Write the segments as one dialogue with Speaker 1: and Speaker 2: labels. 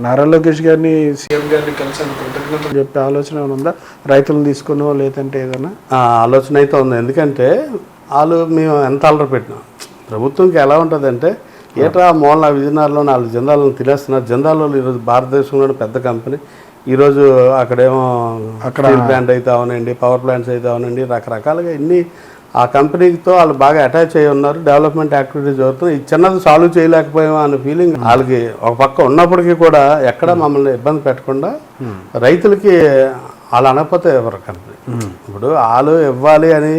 Speaker 1: నారా లోకేష్ గారిని సీఎం గారిని కలిసి కృతజ్ఞతలు చెప్పే ఆలోచన ఏమైనా ఉందా? రైతులను తీసుకునో లేదంటే ఏదైనా
Speaker 2: ఆలోచన అయితే ఉంది. ఎందుకంటే వాళ్ళు మేము ఎంత అల్లరి పెట్టినాం. ప్రభుత్వంకి ఎలా ఉంటుందంటే ఏటా మూల విజయనగరంలో 4 జిందాలను తినేస్తున్నారు. జిందాల్లో ఈరోజు భారతదేశంలోని పెద్ద కంపెనీ. ఈరోజు అక్కడేమో స్టీల్ ప్లాంట్ అయితే అవనండి, పవర్ ప్లాంట్స్ అయితే అవనండి, రకరకాలుగా ఇన్ని ఆ కంపెనీతో వాళ్ళు బాగా అటాచ్ అయ్యి ఉన్నారు. డెవలప్మెంట్ యాక్టివిటీస్ జరుగుతుంది. ఈ చిన్నది సాల్వ్ చేయలేకపోయామా అనే ఫీలింగ్ వాళ్ళకి ఒక పక్క ఉన్నప్పటికీ కూడా ఎక్కడ మమ్మల్ని ఇబ్బంది పెట్టకుండా రైతులకి వాళ్ళు అనకపోతే ఎవరు కంపెనీ ఇప్పుడు వాళ్ళు ఇవ్వాలి అని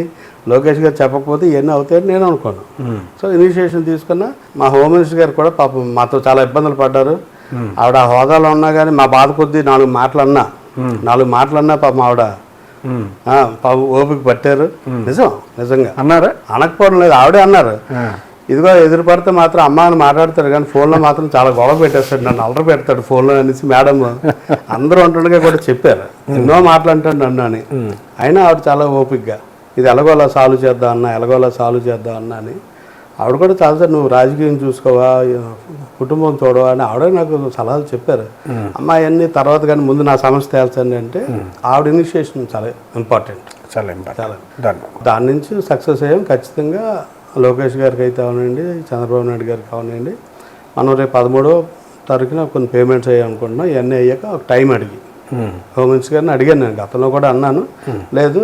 Speaker 2: లోకేష్ గారు చెప్పకపోతే ఇవన్నీ అవుతాయని నేను అనుకోను. సో ఇనిషియేషన్ తీసుకున్నా. మా హోమ్ మినిస్టర్ గారు కూడా పాపం మాతో చాలా ఇబ్బందులు పడ్డారు. ఆవిడ హోదాలో ఉన్నా కానీ మా బాధ కొద్దీ 4 మాటలు అన్నా పాపం ఆవిడ ఓపిక పట్టారు. నిజంగా అన్నారా? అనకపోవడం లేదు, ఆవిడే అన్నారు. ఇదిగో ఎదురు పడితే మాత్రం అమ్మ అని మాట్లాడతాడు కానీ ఫోన్లో మాత్రం చాలా గొడవ పెట్టేస్తాడు, నన్ను అల్లరి పెడతాడు ఫోన్లో అనేసి మేడం అందరూ ఉంటుండగా కూడా చెప్పారు. ఎన్నో మాట్లాంటాడు నన్ను అని. అయినా ఆవిడ చాలా ఓపికగా ఇది ఎలాగోలా సాల్వ్ చేద్దాం అన్నా అని ఆవిడ కూడా చాలాసార్లు నువ్వు రాజకీయం చూసుకోవా, కుటుంబం చూడవా అని ఆవిడే నాకు సలహాలు చెప్పారు. అమ్మాయి అన్ని తర్వాత కానీ ముందు నా సమస్య తేల్చండి అంటే ఆవిడ ఇనిషియేషన్ చాలా ఇంపార్టెంట్. దాని నుంచి సక్సెస్ అయ్యాం. ఖచ్చితంగా లోకేష్ గారికి అయితే అవనండి, చంద్రబాబు నాయుడు గారికి అవనండి, మనం రేపు 13వ తారీఖున కొన్ని పేమెంట్స్ అయ్యాయి అనుకుంటున్నాం. ఇవన్నీ అయ్యాక ఒక టైం అడిగి హోమ్ మినిస్టర్ గారిని అడిగాను. నేను గతంలో కూడా అన్నాను, లేదు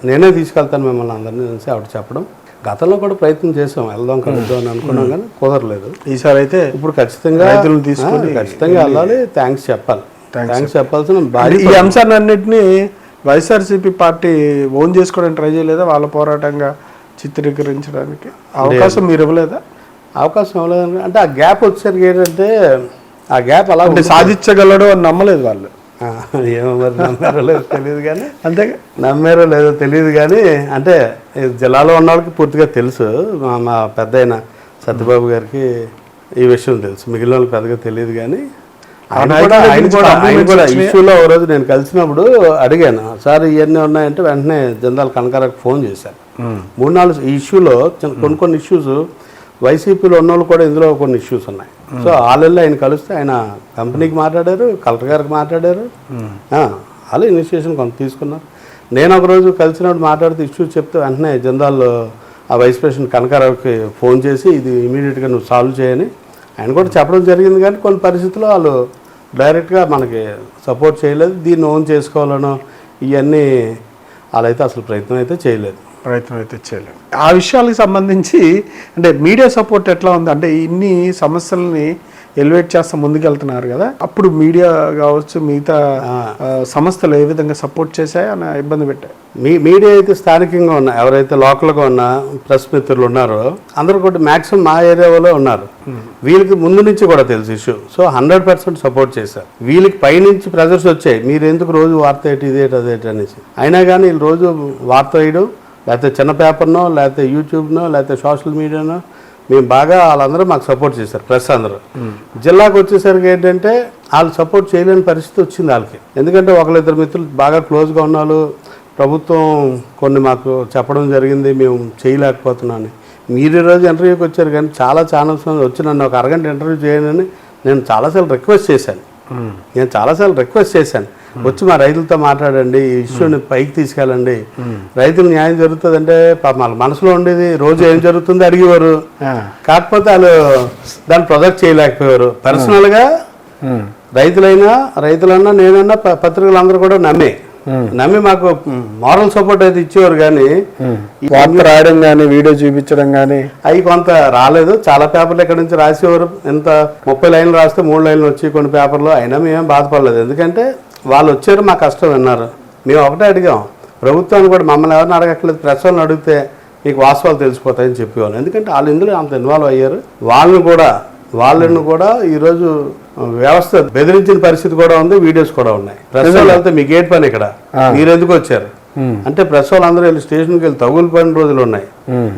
Speaker 2: నేనే తీసుకెళ్తాను మిమ్మల్ని అందరినీ అనేసి ఆవిడ చెప్పడం. గతంలో కూడా ప్రయత్నం చేసాం, వెళ్దాం కలుద్దాం అని అనుకున్నాం కానీ కుదరలేదు. ఈసారి అయితే ఇప్పుడు ఖచ్చితంగా రైతులను తీసుకుని ఖచ్చితంగా వెళ్ళాలి. థ్యాంక్స్ చెప్పాల్సిన
Speaker 1: ఈ అంశాన్ని అన్నింటినీ వైఎస్ఆర్సీపీ పార్టీ ఓన్ చేసుకోవడానికి ట్రై చేయలేదా? వాళ్ళ పోరాటంగా చిత్రీకరించడానికి అవకాశం మీరు ఇవ్వలేదా?
Speaker 2: అవకాశం ఇవ్వలేదు అంటే ఆ గ్యాప్ వచ్చేసరికి ఏంటంటే ఆ గ్యాప్ అలా
Speaker 1: సాధించగలడు అని నమ్మలేదు వాళ్ళు.
Speaker 2: ఏమో మరి నమ్మారో లేదో తెలియదు కానీ నమ్మారో లేదో తెలియదు కానీ అంటే జిల్లాలో ఉన్న వాళ్ళకి పూర్తిగా తెలుసు. మా పెద్ద అయిన సత్యబాబు గారికి ఈ విషయం తెలుసు, మిగిలిన వాళ్ళకి పెద్దగా తెలియదు. కానీ ఆయన కూడా ఇష్యూలో ఒక రోజు నేను కలిసినప్పుడు అడిగాను, సార్ ఇవన్నీ ఉన్నాయంటే వెంటనే జనరల్ కనకారాకు ఫోన్ చేశాను. 3-4 ఈ ఇష్యూలో కొన్ని ఇష్యూస్ వైసీపీలో ఉన్నోళ్ళు కూడా ఇందులో కొన్ని ఇష్యూస్ ఉన్నాయి. సో వాళ్ళల్లో ఆయన కలిస్తే ఆయన కంపెనీకి మాట్లాడారు, కలెక్టర్ గారికి మాట్లాడారు, వాళ్ళు ఇనిషియేషన్ కొంత తీసుకున్నారు. నేను ఒకరోజు కలిసినప్పుడు మాట్లాడితే ఇష్యూస్ చెప్తే వెంటనే జనరల్ ఆ వైస్ ప్రెసిడెంట్ కనకారావుకి ఫోన్ చేసి ఇది ఇమీడియట్గా నువ్వు సాల్వ్ చేయని ఆయన కూడా చెప్పడం జరిగింది. కానీ కొన్ని పరిస్థితుల్లో వాళ్ళు డైరెక్ట్గా మనకి సపోర్ట్ చేయలేదు. దీన్ని ఓన్ చేసుకోవాలనో ఇవన్నీ వాళ్ళైతే అసలు ప్రయత్నం అయితే చేయలేదు.
Speaker 1: ఆ విషయాలకు సంబంధించి అంటే మీడియా సపోర్ట్ ఎట్లా ఉంది? అంటే ఇన్ని సమస్యలని ఎలివేట్ చేస్తా ముందుకెళ్తున్నారు కదా, అప్పుడు మీడియా కావచ్చు మిగతా సంస్థలు ఏ విధంగా సపోర్ట్ చేశాయో అని ఇబ్బంది పెట్టాయి.
Speaker 2: మీడియా అయితే స్థానికంగా ఉన్న ఎవరైతే లోకల్గా ఉన్న ప్రెస్ మిత్రులు ఉన్నారో అందరూ కూడా మ్యాక్సిమం మా ఏరియాలో ఉన్నారు. వీళ్ళకి ముందు నుంచి కూడా తెలుసు ఇష్యూ. సో 100% సపోర్ట్ చేశారు. వీళ్ళకి పైనుంచి ప్రెజర్స్ వచ్చాయి, మీరు ఎందుకు రోజు వార్త అదేటి అనేసి. అయినా కానీ వీళ్ళు రోజు వార్త వేయడం, లేకపోతే చిన్న పేపర్నో, లేకపోతే యూట్యూబ్నో, లేకపోతే సోషల్ మీడియానో మేము బాగా వాళ్ళందరూ మాకు సపోర్ట్ చేశారు. ప్రెస్ అందరూ జిల్లాకు వచ్చేసరికి ఏంటంటే వాళ్ళు సపోర్ట్ చేయలేని పరిస్థితి వచ్చింది వాళ్ళకి. ఎందుకంటే 1-2 మిత్రులు బాగా క్లోజ్గా ఉన్న వాళ్ళు ప్రభుత్వం కొన్ని మాకు చెప్పడం జరిగింది, మేము చేయలేకపోతున్నాను. మీరు ఈరోజు ఇంటర్వ్యూకి వచ్చారు కానీ చాలా ఛానల్స్ వచ్చి నన్ను ఒక అరగంట ఇంటర్వ్యూ చేయనని నేను చాలాసార్లు రిక్వెస్ట్ చేశాను. వచ్చి మా రైతులతో మాట్లాడండి, ఈ ఇష్యూని పైకి తీసుకెళ్ళండి, రైతులు న్యాయం జరుగుతుందంటే పాపం వాళ్ళ మనసులో ఉండేది రోజు ఏం జరుగుతుంది అడిగేవారు. కాకపోతే వాళ్ళు దాన్ని ప్రొజెక్ట్ చేయలేకపోయారు. పర్సనల్గా రైతులన్నా నేనన్నా పత్రికలు కూడా నమ్మి మాకు మారల్ సపోర్ట్ అయితే ఇచ్చేవారు. కానీ
Speaker 1: వార్త రాయడం కానీ వీడియో చూపించడం కానీ
Speaker 2: అవి కొంత రాలేదు. చాలా పేపర్లు ఎక్కడి నుంచి రాసేవారు. ఎంత 30 లైన్లు రాస్తే 3 లైన్లు వచ్చి కొన్ని పేపర్లు. అయినా మేమేం బాధపడలేదు, ఎందుకంటే వాళ్ళు వచ్చారు, మా కష్టం విన్నారు. మేము ఒకటే అడిగాం, ప్రభుత్వాన్ని కూడా మమ్మల్ని ఎవరిని అడగట్లేదు, ప్రెస్ వాళ్ళని అడిగితే మీకు వాస్తవాలు తెలిసిపోతాయని చెప్పేవాళ్ళు. ఎందుకంటే వాళ్ళు ఇందులో అంత ఇన్వాల్వ్ అయ్యారు. వాళ్ళని కూడా ఈరోజు వ్యవస్థ బెదిరించిన పరిస్థితి కూడా ఉంది, వీడియోస్ కూడా ఉన్నాయి. ప్రెస్ వాళ్ళు వెళ్తే మీకు ఏంటి పని ఇక్కడ, మీరు ఎందుకు వచ్చారు అంటే ప్రెస్ వాళ్ళు అందరూ వెళ్ళి స్టేషన్కి వెళ్ళి తగులు పడిన రోజులు ఉన్నాయి.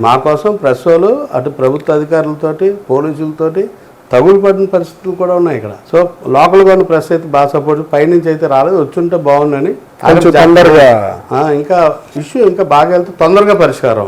Speaker 2: మా కోసం ప్రెస్ వాళ్ళు అటు ప్రభుత్వ అధికారులతోటి పోలీసులతోటి తగులు పడిన పరిస్థితులు కూడా ఉన్నాయి ఇక్కడ. సో లోకల్గా ఉన్న ప్రెస్ అయితే బాగా సపోర్ట్, పైనుంచి అయితే రాలేదు, వచ్చుంటే బాగుందని.
Speaker 1: తొందరగా
Speaker 2: ఇంకా ఇష్యూ ఇంకా బాగా వెళ్తే తొందరగా పరిష్కారం